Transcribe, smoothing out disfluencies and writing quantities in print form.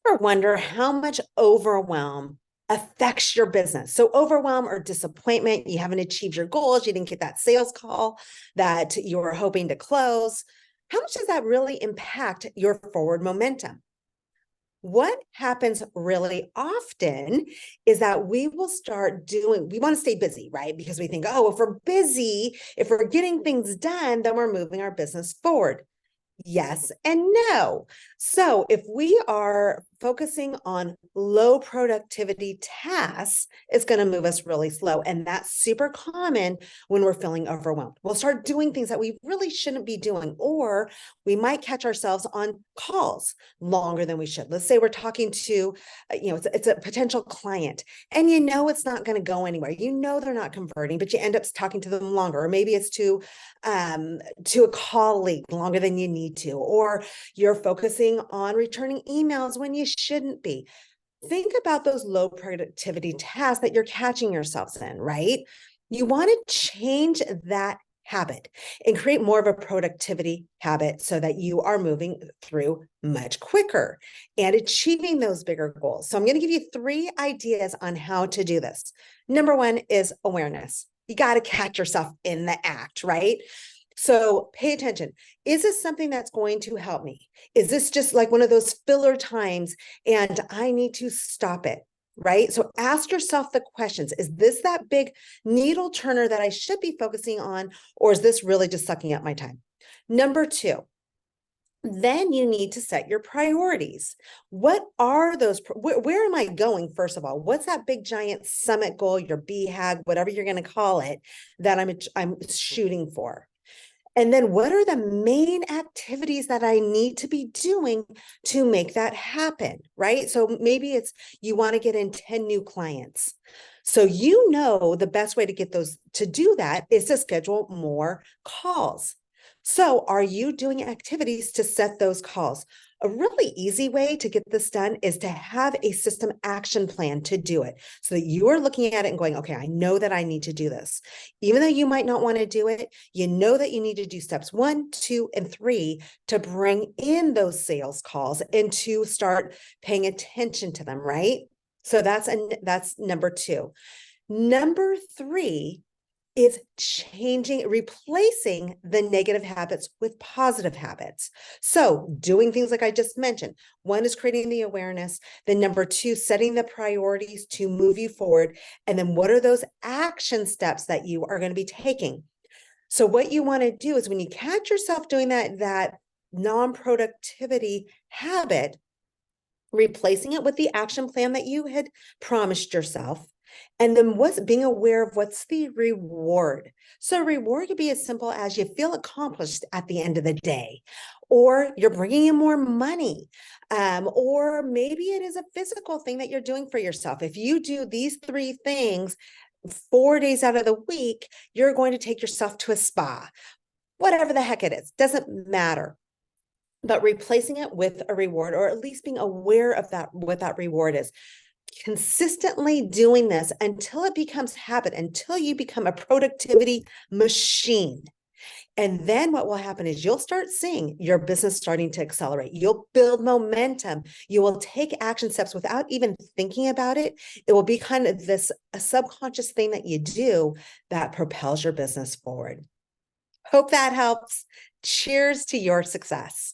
Ever wonder how much overwhelm affects your business? So, overwhelm or disappointment, you haven't achieved your goals, you didn't get that sales call that you were hoping to close. How much does that really impact your forward momentum? What happens really often is that we will start doing, we want to stay busy, right? Because we think, oh, if we're busy, if we're getting things done, then we're moving our business forward. Yes and no. So if we are focusing on low productivity tasks, it's going to move us really slow. And that's super common when we're feeling overwhelmed. We'll start doing things that we really shouldn't be doing, or we might catch ourselves on calls longer than we should. Let's say we're talking to, it's a potential client, and it's not going to go anywhere. They're not converting, but you end up talking to them longer, or maybe it's to a colleague longer than you need to, or you're focusing on returning emails when you shouldn't be. Think about those low productivity tasks that you're catching yourselves in, right? You want to change that habit and create more of a productivity habit so that you are moving through much quicker and achieving those bigger goals. So I'm going to give you 3 ideas on how to do this. Number 1 is awareness. You got to catch yourself in the act, right? So pay attention. Is this something that's going to help me? Is this just like one of those filler times and I need to stop it? Right? So ask yourself the questions. Is this that big needle turner that I should be focusing on, or is this really just sucking up my time? Number 2, then you need to set your priorities. What are those? Where am I going? First of all, what's that big giant summit goal, your BHAG, whatever you're going to call it, that I'm shooting for? And then what are the main activities that I need to be doing to make that happen, right? So maybe it's you want to get in 10 new clients. So the best way to get those to do that is to schedule more calls. So are you doing activities to set those calls? A really easy way to get this done is to have a system action plan to do it so that you are looking at it and going, okay, I know that I need to do this. Even though you might not want to do it, you know that you need to do steps 1, 2, and 3 to bring in those sales calls and to start paying attention to them, right? So that's number 2. Number 3 is replacing the negative habits with positive habits. So doing things like I just mentioned. 1 is creating the awareness. Then number 2, setting the priorities to move you forward. And then what are those action steps that you are going to be taking? So what you want to do is when you catch yourself doing that non-productivity habit, replacing it with the action plan that you had promised yourself. And then being aware of what's the reward. So reward could be as simple as you feel accomplished at the end of the day, or you're bringing in more money, or maybe it is a physical thing that you're doing for yourself. If you do these 3 things 4 days out of the week, you're going to take yourself to a spa, whatever the heck it is, doesn't matter. But replacing it with a reward, or at least being aware of what that reward is. Consistently doing this until it becomes habit, until you become a productivity machine. And then what will happen is you'll start seeing your business starting to accelerate. You'll build momentum. You will take action steps without even thinking about it. It will be kind of a subconscious thing that you do that propels your business forward. Hope that helps. Cheers to your success.